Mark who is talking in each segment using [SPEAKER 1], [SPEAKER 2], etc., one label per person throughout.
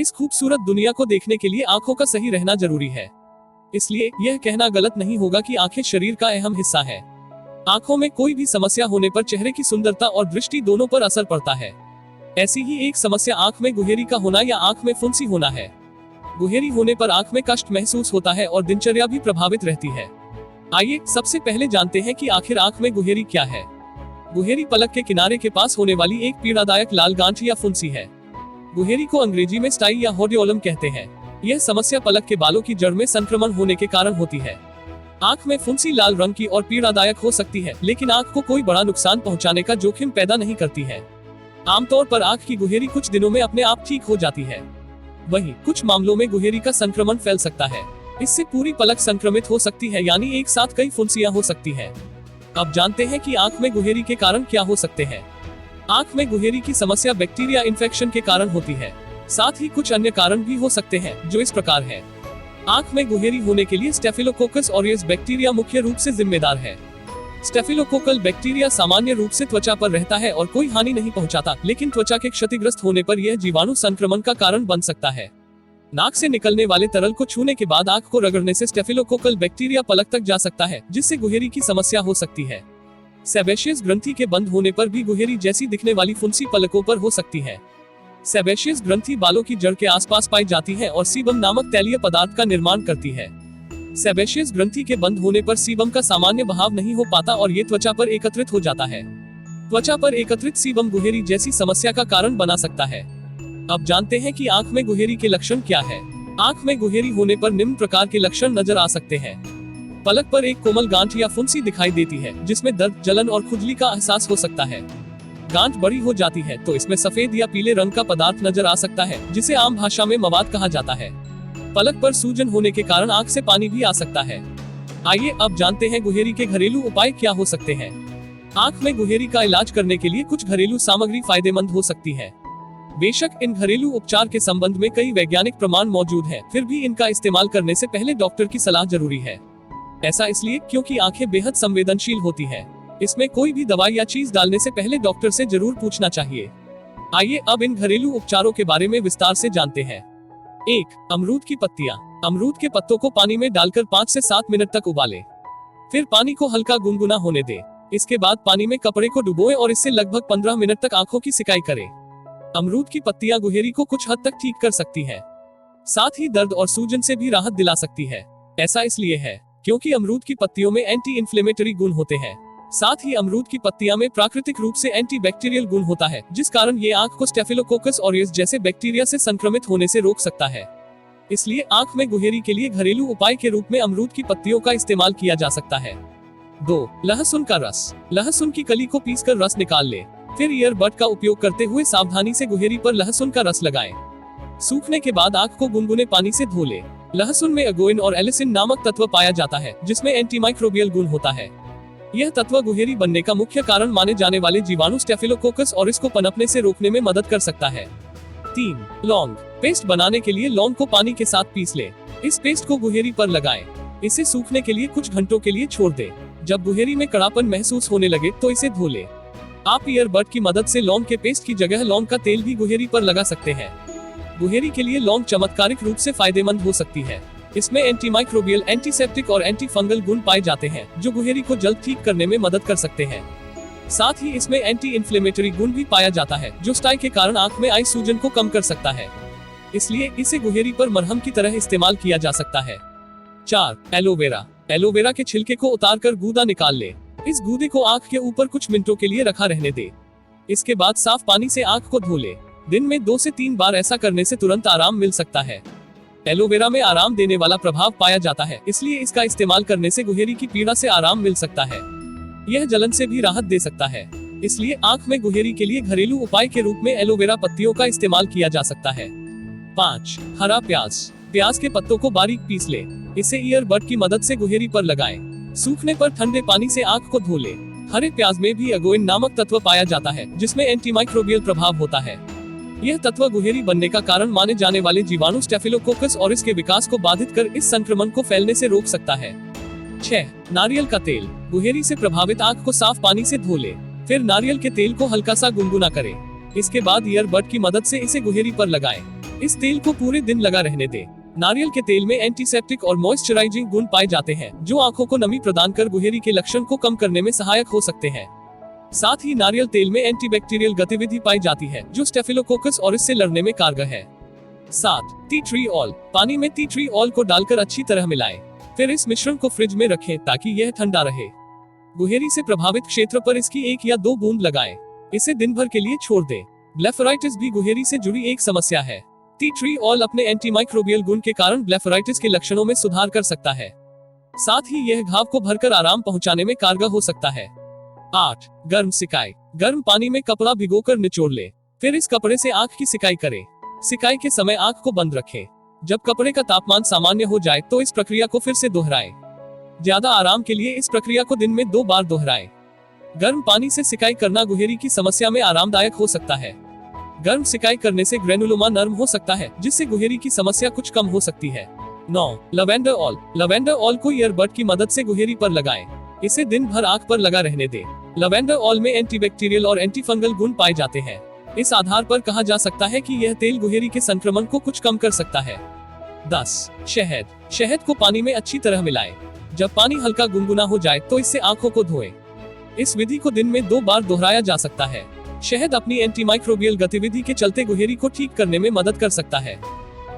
[SPEAKER 1] इस खूबसूरत दुनिया को देखने के लिए आंखों का सही रहना जरूरी है। इसलिए यह कहना गलत नहीं होगा कि आंखें शरीर का अहम हिस्सा है। आंखों में कोई भी समस्या होने पर चेहरे की सुंदरता और दृष्टि दोनों पर असर पड़ता है। ऐसी ही एक समस्या आंख में गुहेरी का होना या आंख में फुंसी होना है। गुहेरी होने पर आंख में कष्ट महसूस होता है और दिनचर्या भी प्रभावित रहती है। आइए सबसे पहले जानते हैं कि आखिर आंख में गुहेरी क्या है। गुहेरी पलक के किनारे के पास होने वाली एक पीड़ादायक लाल गांठ या फुंसी है। गुहेरी को अंग्रेजी में स्टाई या होडियोलम कहते हैं। यह समस्या पलक के बालों की जड़ में संक्रमण होने के कारण होती है। आंख में फुंसी लाल रंग की और पीड़ादायक हो सकती है, लेकिन आंख को कोई बड़ा नुकसान पहुंचाने का जोखिम पैदा नहीं करती है। आमतौर पर आंख की गुहेरी कुछ दिनों में अपने आप ठीक हो जाती है। वहीं कुछ मामलों में गुहेरी का संक्रमण फैल सकता है। इससे पूरी पलक संक्रमित हो सकती है, यानी एक साथ कई फुंसियां हो सकती हैं। अब जानते हैं कि आंख में गुहेरी के कारण क्या हो सकते हैं। आंख में गुहेरी की समस्या बैक्टीरिया इन्फेक्शन के कारण होती है। साथ ही कुछ अन्य कारण भी हो सकते हैं, जो इस प्रकार है। आंख में गुहेरी होने के लिए स्टेफिलोकोकस ऑरियस बैक्टीरिया मुख्य रूप से जिम्मेदार है। स्टेफिलोकोकल बैक्टीरिया सामान्य रूप से त्वचा पर रहता है और कोई हानि नहीं पहुंचाता, लेकिन त्वचा के क्षतिग्रस्त होने पर यह जीवाणु संक्रमण का कारण बन सकता है। नाक से निकलने वाले तरल को छूने के बाद आंख को रगड़ने से स्टेफिलोकोकल बैक्टीरिया पलक तक जा सकता है, जिससे गुहेरी की समस्या हो सकती है। सेबेशियस ग्रंथि के बंद होने पर भी गुहेरी जैसी दिखने वाली फुंसी पलकों पर हो सकती है। सेबेशियस ग्रंथि बालों की जड़ के आसपास पाई जाती है और सीबम नामक तैलीय पदार्थ का निर्माण करती है। सेबेशियस ग्रंथि के बंद होने पर सीबम का सामान्य बहाव नहीं हो पाता और ये त्वचा पर एकत्रित हो जाता है। त्वचा पर एकत्रित सीबम गुहेरी जैसी समस्या का कारण बना सकता है। अब जानते हैं कि आंख में गुहेरी के लक्षण क्या है। आंख में गुहेरी होने पर निम्न प्रकार के लक्षण नजर आ सकते हैं। पलक पर एक कोमल गांठ या फुंसी दिखाई देती है, जिसमें दर्द, जलन और खुजली का एहसास हो सकता है। गांठ बड़ी हो जाती है तो इसमें सफेद या पीले रंग का पदार्थ नजर आ सकता है, जिसे आम भाषा में मवाद कहा जाता है। पलक पर सूजन होने के कारण आंख से पानी भी आ सकता है। आइए अब जानते हैं गुहेरी के घरेलू उपाय क्या हो सकते हैं। आंख में गुहेरी का इलाज करने के लिए कुछ घरेलू सामग्री फायदेमंद हो सकती है। बेशक इन घरेलू उपचार के संबंध में कई वैज्ञानिक प्रमाण मौजूद हैं, फिर भी इनका इस्तेमाल करने से पहले डॉक्टर की सलाह जरूरी है। ऐसा इसलिए क्योंकि आंखें बेहद संवेदनशील होती हैं। इसमें कोई भी दवाई या चीज डालने से पहले डॉक्टर से जरूर पूछना चाहिए। आइए अब इन घरेलू उपचारों के बारे में विस्तार से जानते हैं। 1. अमरूद की पत्तियां। अमरूद के पत्तों को पानी में डालकर 5 से 7 मिनट तक उबालें। फिर पानी को हल्का गुनगुना होने दें। इसके बाद पानी में कपड़े को डुबोएं और इससे लगभग 15 मिनट तक आंखों की सिकाई करें। अमरूद की पत्तियां गुहेरी को कुछ हद तक ठीक कर सकती है, साथ ही दर्द और सूजन से भी राहत दिला सकती है। ऐसा इसलिए है क्योंकि अमरूद की पत्तियों में एंटी इन्फ्लेमेटरी गुण होते हैं। साथ ही अमरूद की पत्तियां में प्राकृतिक रूप से एंटी बैक्टीरियल गुण होता है, जिस कारण ये आंख को स्टेफिलोकोकस ऑरियस जैसे बैक्टीरिया से संक्रमित होने से रोक सकता है। इसलिए आंख में गुहेरी के लिए घरेलू उपाय के रूप में अमरूद की पत्तियों का इस्तेमाल किया जा सकता है। 2. लहसुन का रस। लहसुन की कली को पीसकर रस निकाल ले। फिर ईयरबड का उपयोग करते हुए सावधानी से गुहेरी पर लहसुन का रस लगाएं। सूखने के बाद आंख को गुनगुने पानी से धो ले। लहसुन में अगोइन और एलिसिन नामक तत्व पाया जाता है, जिसमें एंटीमाइक्रोबियल गुण होता है। यह तत्व गुहेरी बनने का मुख्य कारण माने जाने वाले जीवाणु स्टेफिलोकोकस ऑरिस को पनपने से रोकने में मदद कर सकता है। 3. लौंग। पेस्ट बनाने के लिए लौंग को पानी के साथ पीस ले। इस पेस्ट को गुहेरी पर लगाएं। इसे सूखने के लिए कुछ घंटों के लिए छोड़ दें। जब गुहेरी में कड़ापन महसूस होने लगे तो इसे धो ले। आप ईयरबड की मदद से लौंग के पेस्ट की जगह लौंग का तेल भी गुहेरी पर लगा सकते हैं। गुहेरी के लिए लौंग चमत्कारिक रूप से फायदेमंद हो सकती है। इसमें एंटीमाइक्रोबियल, एंटीसेप्टिक और एंटी फंगल गुण पाए जाते हैं, जो गुहेरी को जल्द ठीक करने में मदद कर सकते हैं। साथ ही इसमें एंटी इन्फ्लेमेटरी गुण भी पाया जाता है, जो स्टाई के कारण आंख में आई सूजन को कम कर सकता है। इसलिए इसे गुहेरी पर मरहम की तरह इस्तेमाल किया जा सकता है। 4. एलोवेरा। एलोवेरा के छिलके को उतारकर गूदा निकाल ले। इस गूदे को आंख के ऊपर कुछ मिनटों के लिए रखा रहने दे। इसके बाद साफ पानी से आंख को धो ले। दिन में 2 से 3 बार ऐसा करने से तुरंत आराम मिल सकता है। एलोवेरा में आराम देने वाला प्रभाव पाया जाता है, इसलिए इसका इस्तेमाल करने से गुहेरी की पीड़ा से आराम मिल सकता है। यह जलन से भी राहत दे सकता है। इसलिए आंख में गुहेरी के लिए घरेलू उपाय के रूप में एलोवेरा पत्तियों का इस्तेमाल किया जा सकता है। 5. हरा प्याज। प्याज के पत्तों को बारीक पीस ले। इसे ईयरबड की मदद से गुहेरी पर लगाएं। सूखने पर ठंडे पानी से आंख को धो ले। हरे प्याज में भी अगोइन नामक तत्व पाया जाता है, जिसमें एंटीमाइक्रोबियल प्रभाव होता है। यह तत्व गुहेरी बनने का कारण माने जाने वाले जीवाणु स्टेफिलोकोकस ऑरिस के विकास को बाधित कर इस संक्रमण को फैलने से रोक सकता है। 6. नारियल का तेल। गुहेरी से प्रभावित आंख को साफ पानी से धो ले। फिर नारियल के तेल को हल्का सा गुनगुना करें। इसके बाद ईयरबड की मदद से इसे गुहेरी पर लगाएं। इस तेल को पूरे दिन लगा रहने दें। नारियल के तेल में एंटीसेप्टिक और मॉइस्चराइजिंग गुण पाए जाते हैं, जो आंखों को नमी प्रदान कर गुहेरी के लक्षण को कम करने में सहायक हो सकते हैं। साथ ही नारियल तेल में एंटीबैक्टीरियल गतिविधि पाई जाती है, जो स्टेफिलोकोकस और इससे लड़ने में कारगर है। 7. Tea tree oil. पानी में टी ट्री ऑयल को डालकर अच्छी तरह मिलाएं। फिर इस मिश्रण को फ्रिज में रखें ताकि यह ठंडा रहे। गुहेरी से प्रभावित क्षेत्र पर इसकी 1 या 2 बूंद लगाएं। इसे दिन भर के लिए छोड़ दें। ब्लेफराइटिस भी गुहेरी से जुड़ी एक समस्या है। टी ट्री ऑयल अपने एंटीमाइक्रोबियल गुण के कारण ब्लेफराइटिस के लक्षणों में सुधार कर सकता है। साथ ही यह घाव को भरकर आराम पहुंचाने में कारगर हो सकता है। 8. गर्म सिकाई। गर्म पानी में कपड़ा भिगोकर निचोड़ लें। फिर इस कपड़े से आंख की सिकाई करें। सिकाई के समय आंख को बंद रखें। जब कपड़े का तापमान सामान्य हो जाए तो इस प्रक्रिया को फिर से दोहराएं। ज्यादा आराम के लिए इस प्रक्रिया को दिन में 2 बार दोहराएं। गर्म पानी से सिकाई करना गुहेरी की समस्या में आरामदायक हो सकता है। गर्म सिकाई करने से ग्रेनुलोमा नरम हो सकता है, जिससे गुहेरी की समस्या कुछ कम हो सकती है। 9. Lavender oil. लवेंडर ऑयल को ईयरबड की मदद से गुहेरी पर लगाएं। इसे दिन भर आंख पर लगा रहने दें। लवेंडर ऑयल में एंटीबैक्टीरियल और एंटीफंगल गुण पाए जाते हैं। इस आधार पर कहा जा सकता है कि यह तेल गुहेरी के संक्रमण को कुछ कम कर सकता है। 10. शहद। शहद को पानी में अच्छी तरह मिलाएं। जब पानी हल्का गुनगुना हो जाए तो इससे आंखों को धोएं। इस विधि को दिन में 2 बार दोहराया जा सकता है। शहद अपनी एंटीमाइक्रोबियल गतिविधि के चलते गुहेरी को ठीक करने में मदद कर सकता है।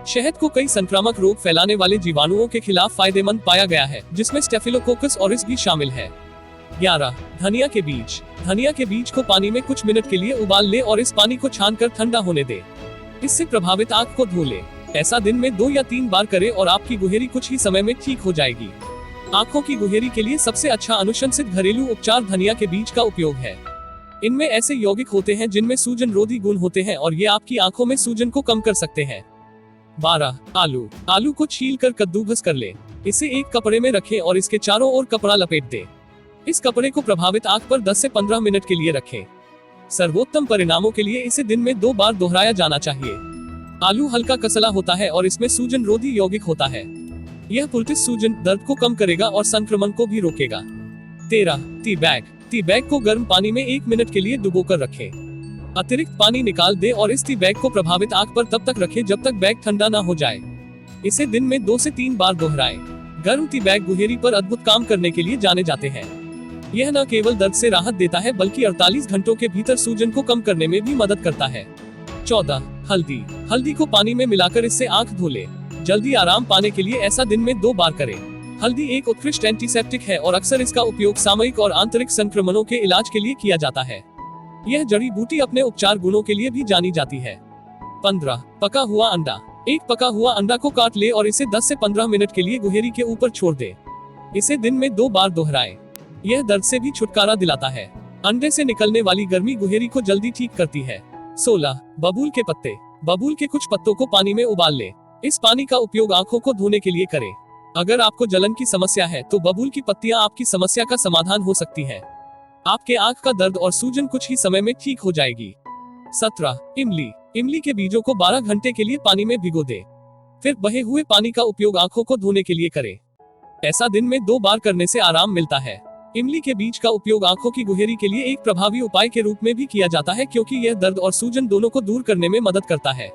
[SPEAKER 1] शहद को कई संक्रामक रोग फैलाने वाले जीवाणुओं के खिलाफ फायदेमंद पाया गया है, जिसमें स्टेफिलोकोकस ऑरिस भी शामिल है। 11. धनिया के बीज। धनिया के बीज को पानी में कुछ मिनट के लिए उबाल ले और इस पानी को छानकर ठंडा होने दे। इससे प्रभावित आंख को धो ले। ऐसा दिन में 2 या 3 बार करें और आपकी गुहेरी कुछ ही समय में ठीक हो जाएगी। आंखों की गुहेरी के लिए सबसे अच्छा अनुशंसित घरेलू उपचार धनिया के बीज का उपयोग है। इनमें ऐसे यौगिक होते हैं जिनमें सूजन रोधी गुण होते हैं और ये आपकी आंखों में सूजन को कम कर सकते हैं। 12. आलू। आलू को छील कर कद्दूकस कर ले। इसे एक कपड़े में रखें और इसके चारों ओर कपड़ा लपेट दे। इस कपड़े को प्रभावित आंख पर 10 से 15 मिनट के लिए रखें। सर्वोत्तम परिणामों के लिए इसे दिन में 2 बार दोहराया जाना चाहिए। आलू हल्का कसला होता है और इसमें सूजन रोधी यौगिक होता है। यह पुलटिस सूजन दर्द को कम करेगा और संक्रमण को भी रोकेगा। 13. Tea bag. टी बैग को गर्म पानी में 1 मिनट के लिए डुबोकर रखें। अतिरिक्त पानी निकाल दे और इस टी बैग को प्रभावित आंख पर तब तक रखें जब तक बैग ठंडा ना हो जाए। इसे दिन में 2 से 3 बार दोहराएं। गर्म टी बैग गुहेरी पर अद्भुत काम करने के लिए जाने जाते हैं। यह न केवल दर्द से राहत देता है बल्कि 48 घंटों के भीतर सूजन को कम करने में भी मदद करता है। 14. हल्दी। हल्दी को पानी में मिलाकर इससे आंख धो ले। जल्दी आराम पाने के लिए ऐसा दिन में 2 बार करें। हल्दी एक उत्कृष्ट एंटीसेप्टिक है और अक्सर इसका उपयोग सामयिक और आंतरिक संक्रमणों के इलाज के लिए किया जाता है। यह जड़ी बूटी अपने उपचार गुणों के लिए भी जानी जाती है। 15. पका हुआ अंडा। एक पका हुआ अंडा को काट ले और इसे 10 से 15 मिनट के लिए गुहेरी के ऊपर छोड़ दे। इसे दिन में 2 बार दोहराएं। यह दर्द से भी छुटकारा दिलाता है। अंडे से निकलने वाली गर्मी गुहेरी को जल्दी ठीक करती है। 16. बबूल के पत्ते। बबूल के कुछ पत्तों को पानी में उबाल ले। इस पानी का उपयोग आंखों को धोने के लिए करें। अगर आपको जलन की समस्या है तो बबूल की पत्तियां आपकी समस्या का समाधान हो सकती है। आपके आंख का दर्द और सूजन कुछ ही समय में ठीक हो जाएगी। 17. इमली। इमली के बीजों को 12 घंटे के लिए पानी में भिगो दे। फिर बहे हुए पानी का उपयोग आंखों को धोने के लिए करें। ऐसा दिन में 2 बार करने से आराम मिलता है। इमली के बीज का उपयोग आंखों की गुहेरी के लिए एक प्रभावी उपाय के रूप में भी किया जाता है, क्योंकि यह दर्द और सूजन दोनों को दूर करने में मदद करता है।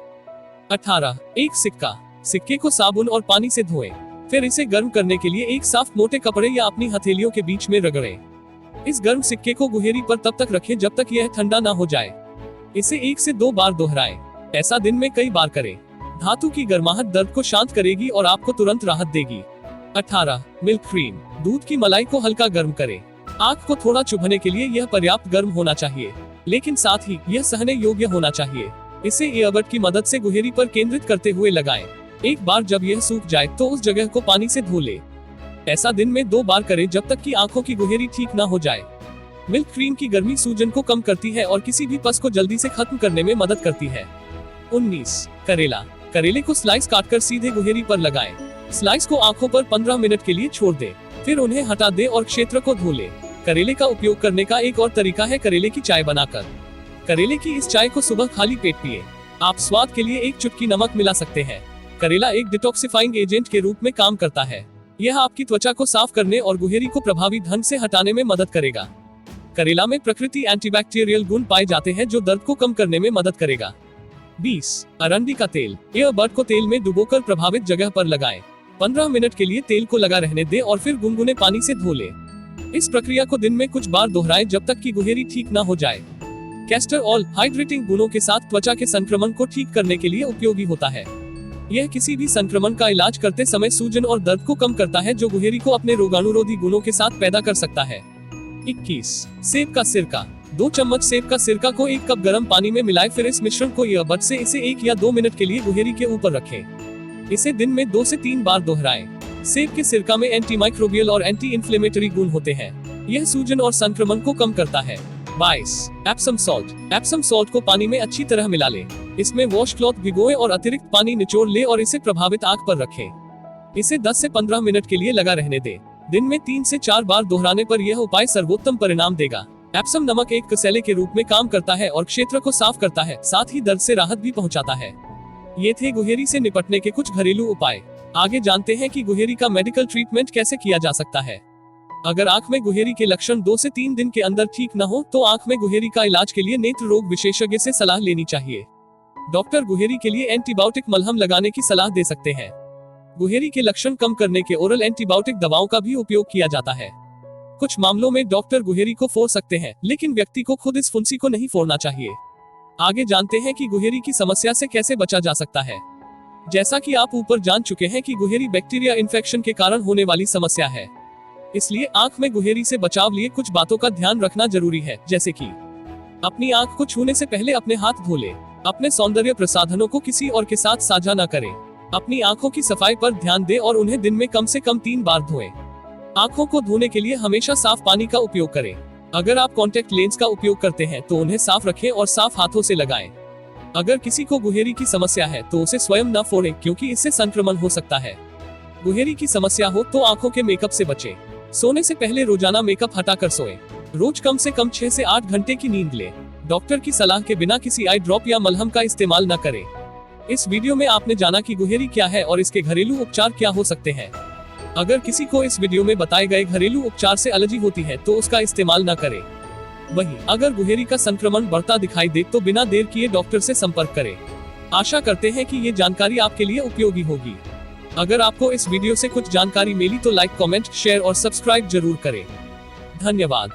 [SPEAKER 1] 18. एक सिक्का। सिक्के को साबुन और पानी से धोएं। फिर इसे गर्म करने के लिए एक साफ मोटे कपड़े या अपनी हथेलियों के बीच में रगड़ें। इस गर्म सिक्के को गुहेरी पर तब तक रखें जब तक यह ठंडा ना हो जाए। इसे 1 से 2 बार दोहराएं। ऐसा दिन में कई बार करें। धातु की गर्माहट दर्द को शांत करेगी और आपको तुरंत राहत देगी। 18. Milk cream. दूध की मलाई को हल्का गर्म करें। आंख को थोड़ा चुभने के लिए यह पर्याप्त गर्म होना चाहिए, लेकिन साथ ही यह सहने योग्य होना चाहिए। इसे ईयरबड की मदद से गुहेरी पर केंद्रित करते हुए लगाएं। एक बार जब यह सूख जाए तो उस जगह को पानी से धो ले। ऐसा दिन में 2 बार करें जब तक कि आंखों की गुहेरी ठीक ना हो जाए। मिल्क क्रीम की गर्मी सूजन को कम करती है और किसी भी पस को जल्दी से खत्म करने में मदद करती है। 19. करेला। करेले को स्लाइस काटकर सीधे गुहेरी पर लगाएं। स्लाइस को आंखों पर 15 मिनट के लिए छोड़ दे। फिर उन्हें हटा दे और क्षेत्र को धो ले। करेले का उपयोग करने का एक और तरीका है करेले की चाय बनाकर। करेले की इस चाय को सुबह खाली पेट पिए। आप स्वाद के लिए एक चुटकी नमक मिला सकते हैं। करेला एक डिटॉक्सिफाइंग एजेंट के रूप में काम करता है। यह आपकी त्वचा को साफ करने और गुहेरी को प्रभावी ढंग से हटाने में मदद करेगा। करेला में प्रकृति एंटीबैक्टीरियल गुण पाए जाते हैं जो दर्द को कम करने में मदद करेगा। 20 अरंडी का तेल। ईयरबड को तेल में डुबोकर प्रभावित जगह पर लगाएं। 15 मिनट के लिए तेल को लगा रहने दें और फिर गुनगुने पानी से धो लें। इस प्रक्रिया को दिन में कुछ बार दोहराएं जब तक कि गुहेरी ठीक न हो जाए। कैस्टर ऑयल हाइड्रेटिंग गुणों के साथ त्वचा के संक्रमण को ठीक करने के लिए उपयोगी होता है। यह किसी भी संक्रमण का इलाज करते समय सूजन और दर्द को कम करता है, जो गुहेरी को अपने रोगाणुरोधी गुणों के साथ पैदा कर सकता है। 21 सेब का सिरका। 2 चम्मच सेब का सिरका को 1 कप गर्म पानी में मिलाएं, फिर इस मिश्रण को ईयरबड से इसे 1 या 2 मिनट के लिए गुहेरी के ऊपर रखें। इसे दिन में 2 से 3 बार दोहराएं। सेब के सिरका में एंटीमाइक्रोबियल और एंटी इन्फ्लेमेटरी गुण होते हैं। यह सूजन और संक्रमण को कम करता है। 22 एप्सम सॉल्ट। एप्सम सॉल्ट को पानी में अच्छी तरह मिला लें। इसमें वॉश क्लॉथ भिगोएं और अतिरिक्त पानी निचोड़ ले और इसे प्रभावित आंख पर रखें। इसे 10 से 15 मिनट के लिए लगा रहने दें। दिन में 3 से 4 बार दोहराने पर यह उपाय सर्वोत्तम परिणाम देगा। एप्सम नमक एक कसैले के रूप में काम करता है और क्षेत्र को साफ करता है, साथ ही दर्द से राहत भी पहुंचाता है। ये थे गुहेरी से निपटने के कुछ घरेलू उपाय। आगे जानते हैं कि गुहेरी का मेडिकल ट्रीटमेंट कैसे किया जा सकता है। अगर आंख में गुहेरी के लक्षण 2 से 3 दिन के अंदर ठीक न हो तो आंख में गुहेरी का इलाज के लिए नेत्र रोग विशेषज्ञ से सलाह लेनी चाहिए। डॉक्टर गुहेरी के लिए एंटीबायोटिक मलहम लगाने की सलाह दे सकते हैं। गुहेरी के लक्षण कम करने के ओरल एंटीबायोटिक दवाओं का भी उपयोग किया जाता है। कुछ मामलों में डॉक्टर गुहेरी को फोड़ सकते हैं, लेकिन व्यक्ति को खुद इस फुंसी को नहीं फोड़ना चाहिए। आगे जानते हैं कि गुहेरी की समस्या से कैसे बचा जा सकता है। जैसा कि आप ऊपर जान चुके हैं कि गुहेरी बैक्टीरिया इन्फेक्शन के कारण होने वाली समस्या है, इसलिए आंख में गुहेरी से बचाव लिए कुछ बातों का ध्यान रखना जरूरी है, जैसे कि अपनी आंख को छूने से पहले अपने हाथ धो लें। अपने सौंदर्य प्रसाधनों को किसी और के साथ साझा न करें। अपनी आंखों की सफाई पर ध्यान दें और उन्हें दिन में कम से कम 3 बार धोएं। आंखों को धोने के लिए हमेशा साफ पानी का उपयोग करें। अगर आप कॉन्टेक्ट लेंस का उपयोग करते हैं तो उन्हें साफ रखें और साफ हाथों से लगाएं। अगर किसी को गुहेरी की समस्या है तो उसे स्वयं न फोड़ें, क्योंकि इससे संक्रमण हो सकता है। गुहेरी की समस्या हो तो आंखों के मेकअप से बचें। सोने से पहले रोजाना मेकअप हटाकर सोएं। रोज कम से कम 6 से 8 घंटे की नींद लें। डॉक्टर की सलाह के बिना किसी आई ड्रॉप या मलहम का इस्तेमाल न करें। इस वीडियो में आपने जाना कि गुहेरी क्या है और इसके घरेलू उपचार क्या हो सकते हैं। अगर किसी को इस वीडियो में बताए गए घरेलू उपचार से एलर्जी होती है तो उसका इस्तेमाल न करें। वहीं अगर गुहेरी का संक्रमण बढ़ता दिखाई दे तो बिना देर किए डॉक्टर से संपर्क करें। आशा करते हैं कि ये जानकारी आपके लिए उपयोगी होगी। अगर आपको इस वीडियो से कुछ जानकारी मिली तो लाइक, कमेंट, शेयर और सब्सक्राइब जरूर करें। धन्यवाद।